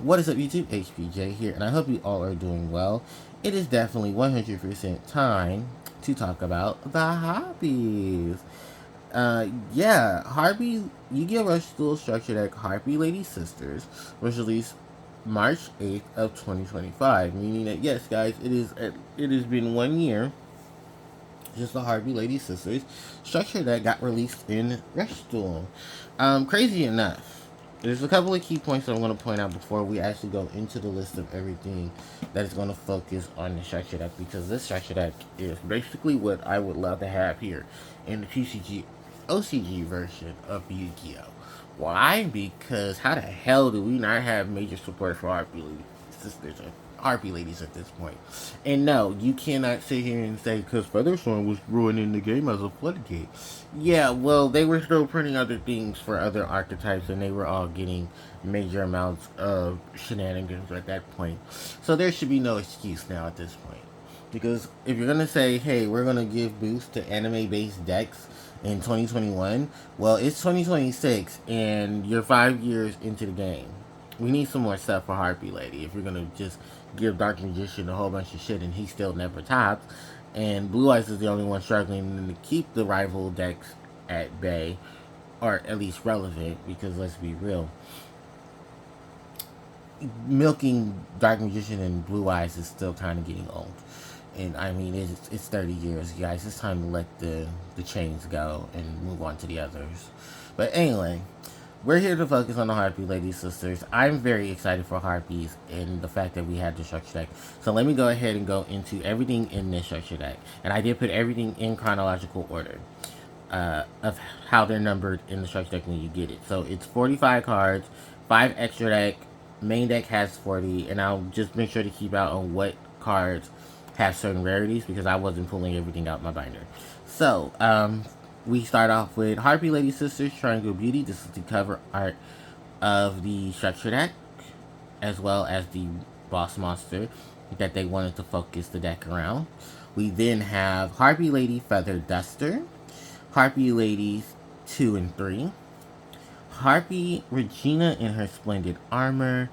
What is up, YouTube? HPJ here, and I hope you all are doing well. It is definitely 100% time to talk about the Harpies. Yeah, Harpie Yu-Gi-Oh Rush Duel Structure Deck Harpie Lady Sisters was released March 8th of 2025, meaning that yes, guys, it has been 1 year just the Harpie Lady Sisters structure that got released in Rush Duel. Crazy enough, there's a couple of key points that I'm going to point out before we actually go into the list of everything that is going to focus on the structure deck, because this structure deck is basically what I would love to have here in the TCG OCG version of Yu-Gi-Oh! Why? Because how the hell do we not have major support for Harpie Lady Sisters or Harpie Ladies at this point? And no, you cannot sit here and say because Featherstorm was ruining the game as a floodgate. Yeah, well, they were still printing other things for other archetypes, and they were all getting major amounts of shenanigans at that point. So there should be no excuse now at this point. Because if you're gonna say, hey, we're gonna give boost to anime-based decks in 2021, well, it's 2026, and you're 5 years into the game. We need some more stuff for Harpie Lady. If you're gonna just give Dark Magician a whole bunch of shit and he still never tops, and Blue Eyes is the only one struggling to keep the rival decks at bay, or at least relevant, because let's be real, milking Dark Magician and Blue Eyes is still kind of getting old. And I mean, it's 30 years, guys. It's time to let the chains go and move on to the others. But anyway, we're here to focus on the Harpie Lady Sisters. I'm very excited for Harpies and the fact that we had the structure deck. So let me go ahead and go into everything in this structure deck. And I did put everything in chronological order of how they're numbered in the structure deck when you get it. So it's 45 cards, 5 extra deck, main deck has 40, and I'll just make sure to keep out on what cards have certain rarities because I wasn't pulling everything out my binder. So, we start off with Harpie Lady Sisters Triangle Beauty. This is the cover art of the structure deck, as well as the boss monster that they wanted to focus the deck around. We then have Harpie Lady Feather Duster, Harpie Ladies 2 and 3, Harpie Regina in her splendid armor,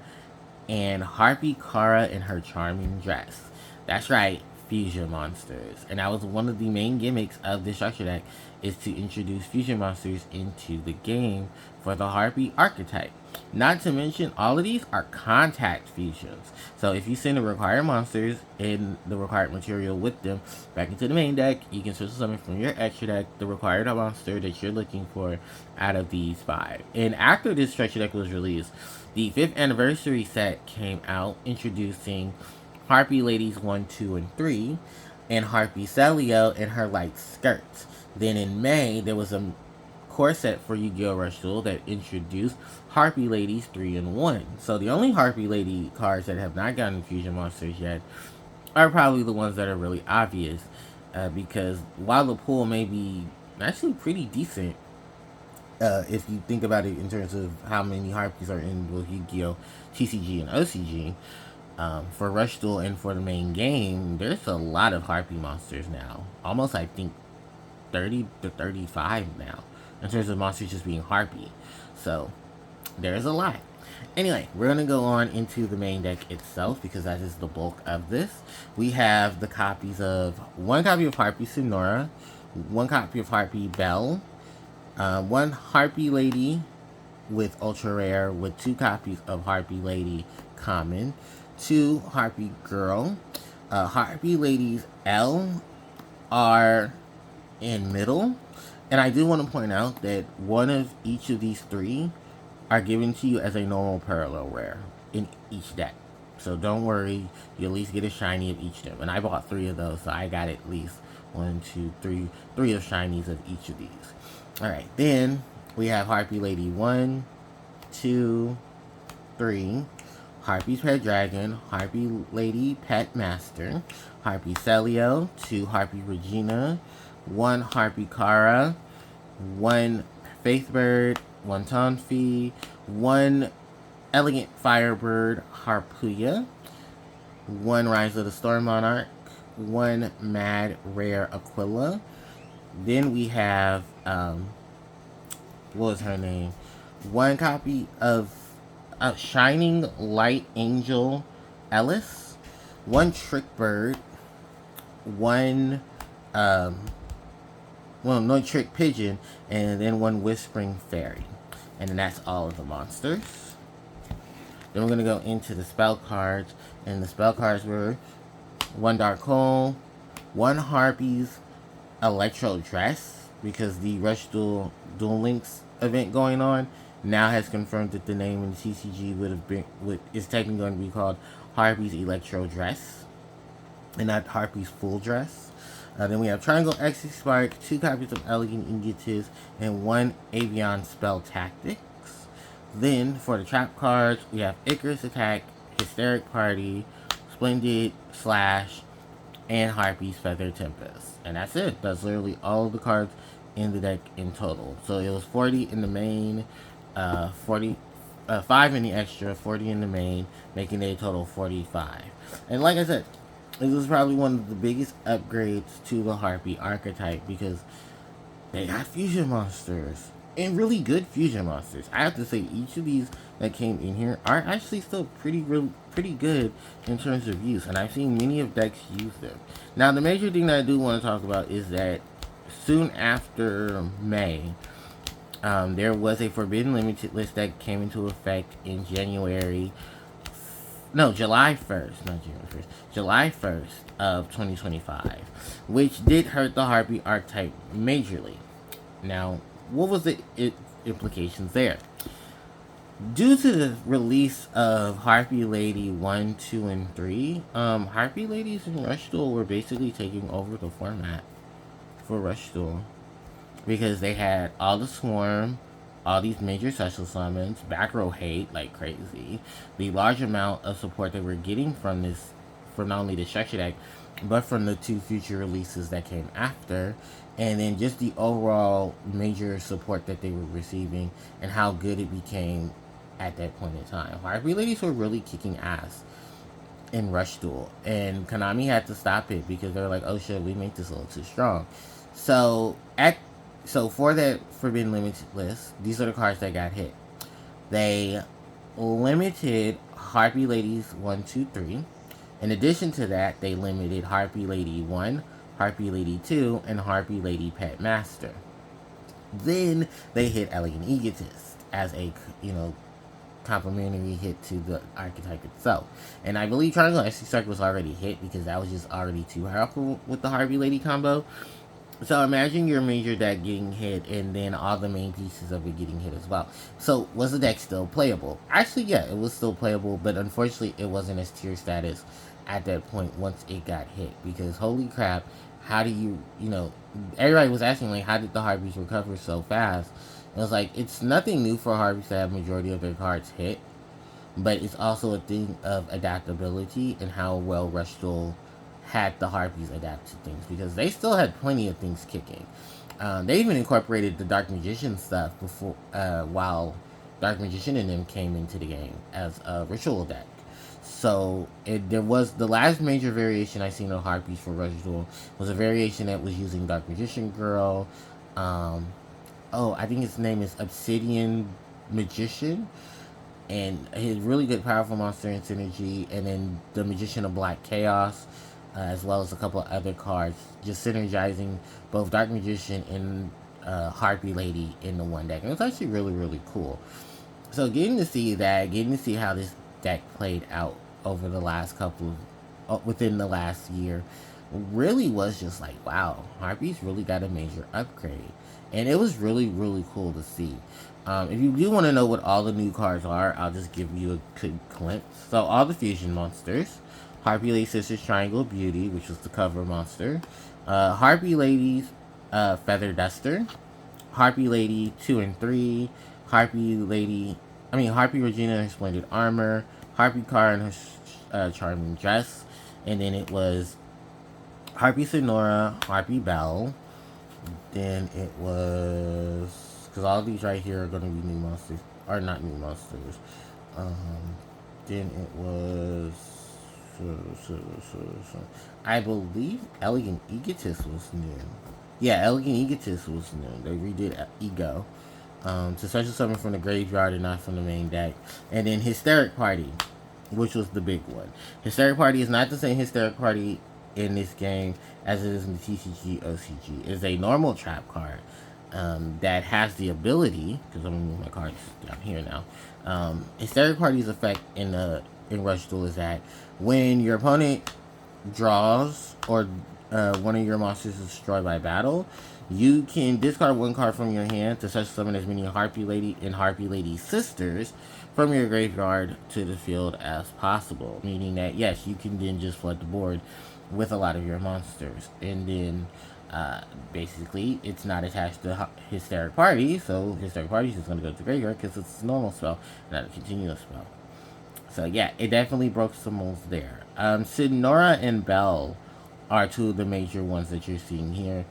and Harpie Kara in her charming dress. That's right, fusion monsters. And that was one of the main gimmicks of the structure deck, is to introduce fusion monsters into the game for the Harpie archetype. Not to mention, all of these are contact fusions. So if you send the required monsters and the required material with them back into the main deck, you can switch summon from your extra deck the required monster that you're looking for out of these 5. And after this structure deck was released, the 5th anniversary set came out, introducing Harpie Ladies 1, 2, and 3, and Harpie Celio in her light skirts. Then in May, there was a core set for Yu-Gi-Oh Rush Duel that introduced Harpie Ladies 3 and 1. So the only Harpie Lady cards that have not gotten fusion monsters yet are probably the ones that are really obvious, because while the pool may be actually pretty decent, if you think about it in terms of how many Harpies are in both Yu-Gi-Oh, TCG, and OCG, for Rush Duel and for the main game, there's a lot of Harpie monsters now. Almost, I think, 30 to 35 now, in terms of monsters just being Harpie. So, there's a lot. Anyway, we're going to go on into the main deck itself, because that is the bulk of this. We have the copies of, 1 copy of Harpie Sonora, 1 copy of Harpie Belle, 1 Harpie Lady with Ultra Rare, with 2 copies of Harpie Lady Common, 2 Harpie Girl, Harpie Ladies L, R, and Middle. And I do want to point out that one of each of these 3 are given to you as a normal parallel rare in each deck. So don't worry, you at least get a shiny of each of them. And I bought 3 of those, so I got at least 1, 2, 3 of shinies of each of these. Alright, then we have Harpie Lady 1, 2, 3, Harpie's Pet Dragon, Harpie Lady Pet Master, Harpie Celio, 2 Harpie Regina, 1 Harpie Kara, 1 Faithbird, 1 Tonfi, 1 Elegant Firebird Harpuya, 1 Rise of the Storm Monarch, 1 Mad Rare Aquila. Then we have, what was her name? 1 copy of Shining Light Angel Ellis, one Trick Bird, one no Trick Pigeon, and then one Whispering Fairy. And then that's all of the monsters. Then we're going to go into the spell cards. And the spell cards were one Dark Hole, one Harpie's Electro Dress, because the Rush Duel Duel Links event going on now has confirmed that the name in the TCG is technically going to be called Harpie's Electro Dress, and not Harpie's Full Dress. Then we have Triangle X Spark, 2 copies of Elegant Egotist, and 1 Avion Spell Tactics. Then, for the trap cards, we have Icarus Attack, Hysteric Party, Splendid Slash, and Harpie's Feather Tempest. And that's it. That's literally all of the cards in the deck in total. So it was 40 in the main, 5 in the extra, 40 in the main, making it a total of 45. And like I said, this was probably one of the biggest upgrades to the Harpie archetype, because they got fusion monsters. And really good fusion monsters. I have to say, each of these that came in here are actually still pretty good in terms of use. And I've seen many of decks use them. Now, the major thing that I do want to talk about is that soon after May, there was a Forbidden Limited list that came into effect in July 1st, not January 1st, July 1st of 2025, which did hurt the Harpie archetype majorly. Now, what was the implications there? Due to the release of Harpie Lady 1, 2, and 3, Harpie Ladies in Rush Duel were basically taking over the format for Rush Duel, because they had all the Swarm, all these major special summons, back row hate like crazy, the large amount of support they were getting from not only the structure deck, but from the 2 future releases that came after, and then just the overall major support that they were receiving and how good it became at that point in time. Harpie Ladies were really kicking ass in Rush Duel, and Konami had to stop it because they were like, oh shit, we made this a little too strong. So for that Forbidden Limited list, these are the cards that got hit. They limited Harpie Ladies 1, 2, 3. In addition to that, they limited Harpie Lady 1, Harpie Lady 2, and Harpie Lady Pet Master. Then they hit Elegant Egotist as a, complimentary hit to the archetype itself. And I believe Triangle X Spark was already hit because that was just already too powerful with the Harpie Lady combo. So imagine your major deck getting hit and then all the main pieces of it getting hit as well. So was the deck still playable? Actually, yeah, it was still playable, but unfortunately it wasn't as tier status at that point once it got hit. Because holy crap, how do you, everybody was asking, like, how did the Harpies recover so fast? It was like, it's nothing new for Harpies to have majority of their cards hit, but it's also a thing of adaptability and how well Rush Duel had the Harpies adapt to things, because they still had plenty of things kicking. They even incorporated the Dark Magician stuff before, while Dark Magician and them came into the game as a ritual deck. So there was the last major variation I seen of Harpies for Rush Duel was a variation that was using Dark Magician Girl. I think his name is Obsidian Magician, and his really good powerful monster in synergy, and then the Magician of Black Chaos, as well as a couple of other cards, just synergizing both Dark Magician and Harpie Lady in the one deck. And it's actually really, really cool. So getting to see how this deck played out over the last within the last year, really was just like, wow, Harpies really got a major upgrade. And it was really, really cool to see. If you do want to know what all the new cards are, I'll just give you a quick glimpse. So all the fusion monsters: Harpie Lady Sisters Triangle Beauty, which was the cover monster, Harpie Ladies Feather Duster, Harpie Lady 2 and 3, Harpie Regina in her Splendid Armor, Harpie Car in her Charming Dress, and then it was Harpie Sonora, Harpie Belle. Then it was, because all of these right here are going to be new monsters, or not new monsters. Then it was, I believe Elegant Egotist was new. Yeah, Elegant Egotist was new. They redid Ego. to special summon from the graveyard and not from the main deck. And then Hysteric Party, which was the big one. Hysteric Party is not the same Hysteric Party in this game as it is in the TCG OCG. It is a normal trap card that has the ability, because I'm going to move my cards down here now. Hysteric Party's effect in Rush Duel is that when your opponent draws or one of your monsters is destroyed by battle, you can discard one card from your hand to such summon as many Harpie Lady and Harpie Lady Sisters from your graveyard to the field as possible. Meaning that, yes, you can then just flood the board with a lot of your monsters. And then, basically, it's not attached to Hysteric Party, so Hysteric Party is just going to go to the graveyard because it's a normal spell, not a continuous spell. So, yeah, it definitely broke some molds there. Sidnora and Belle are two of the major ones that you're seeing here.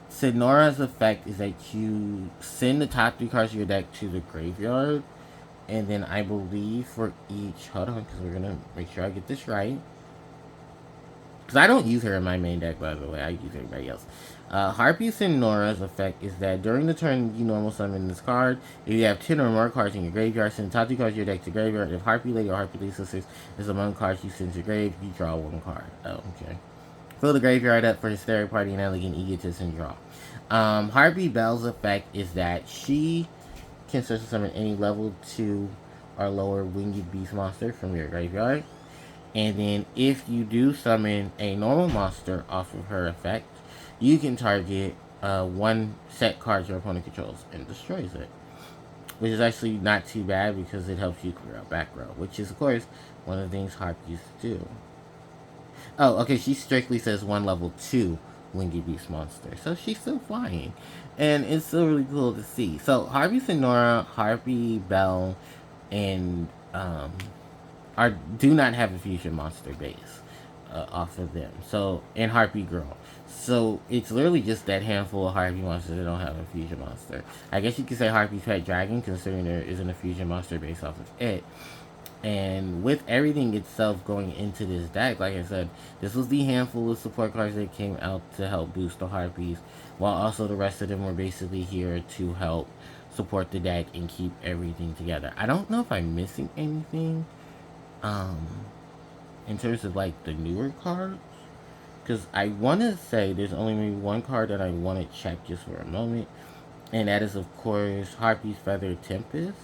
Sidnora's effect is that you send the top 3 cards of your deck to the graveyard, and then I believe for each, hold on, because we're gonna make sure I get this right, because I don't use her in my main deck, by the way, I use everybody else. Harpie Sidnora's effect is that during the turn you normal summon this card, if you have 10 or more cards in your graveyard, send the top 3 cards of your deck to graveyard. If Harpie Lady or Harpie Lady Sisters is among cards you send to grave, you draw 1 card. Oh, okay. Fill the graveyard up for Hysteric Party and Elegant Egotist and draw. Harpie Belle's effect is that she can special summon any level 2 or lower winged beast monster from your graveyard. And then if you do summon a normal monster off of her effect, you can target 1 set card your opponent controls and destroys it. Which is actually not too bad because it helps you clear out back row, which is, of course, one of the things Harpies do. Oh, okay, she strictly says 1 level 2 winged beast monster. So she's still flying. And it's still really cool to see. So Harpie Sidnora, Harpie Belle, and do not have a fusion monster base off of them. So, and Harpie Girl. So it's literally just that handful of Harpie monsters that don't have a fusion monster. I guess you could say Harpie's Pet Dragon, considering there isn't a fusion monster base off of it. And with everything itself going into this deck, like I said, this was the handful of support cards that came out to help boost the Harpies, while also the rest of them were basically here to help support the deck and keep everything together. I don't know if I'm missing anything in terms of like the newer cards, because I want to say there's only maybe 1 card that I want to check just for a moment, and that is, of course, Harpie's Feather Tempest.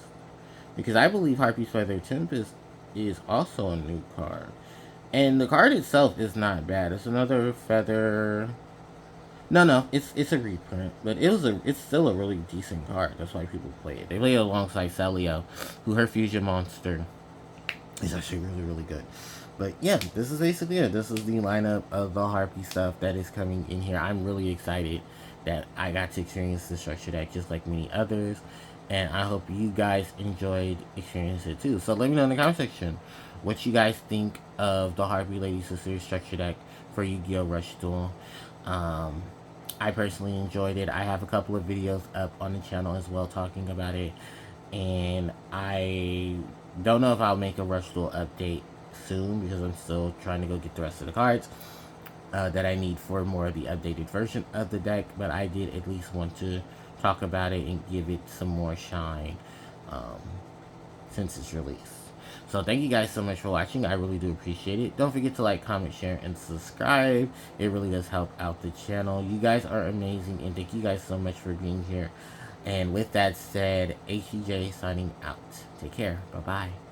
Because I believe Harpie's Feather Tempest is also a new card. And the card itself is not bad. It's another feather... No, it's a reprint. But it's still a really decent card. That's why people play it. They play it alongside Celio, who her fusion monster is actually really, really good. But yeah, this is basically it. This is the lineup of the Harpie stuff that is coming in here. I'm really excited that I got to experience the structure deck just like many others. And I hope you guys enjoyed experiencing it too. So let me know in the comment section what you guys think of the Harpie Lady Sisters structure deck for Yu-Gi-Oh Rush Duel. I personally enjoyed it. I have a couple of videos up on the channel as well talking about it. And I don't know if I'll make a Rush Duel update soon because I'm still trying to go get the rest of the cards that I need for more of the updated version of the deck. But I did at least want to talk about it and give it some more shine since its release. So thank you guys so much for watching. I really do appreciate it. Don't forget to like, comment, share, and subscribe. It really does help out the channel. You guys are amazing, and thank you guys so much for being here. And with that said, HEJ signing out. Take care. Bye-bye.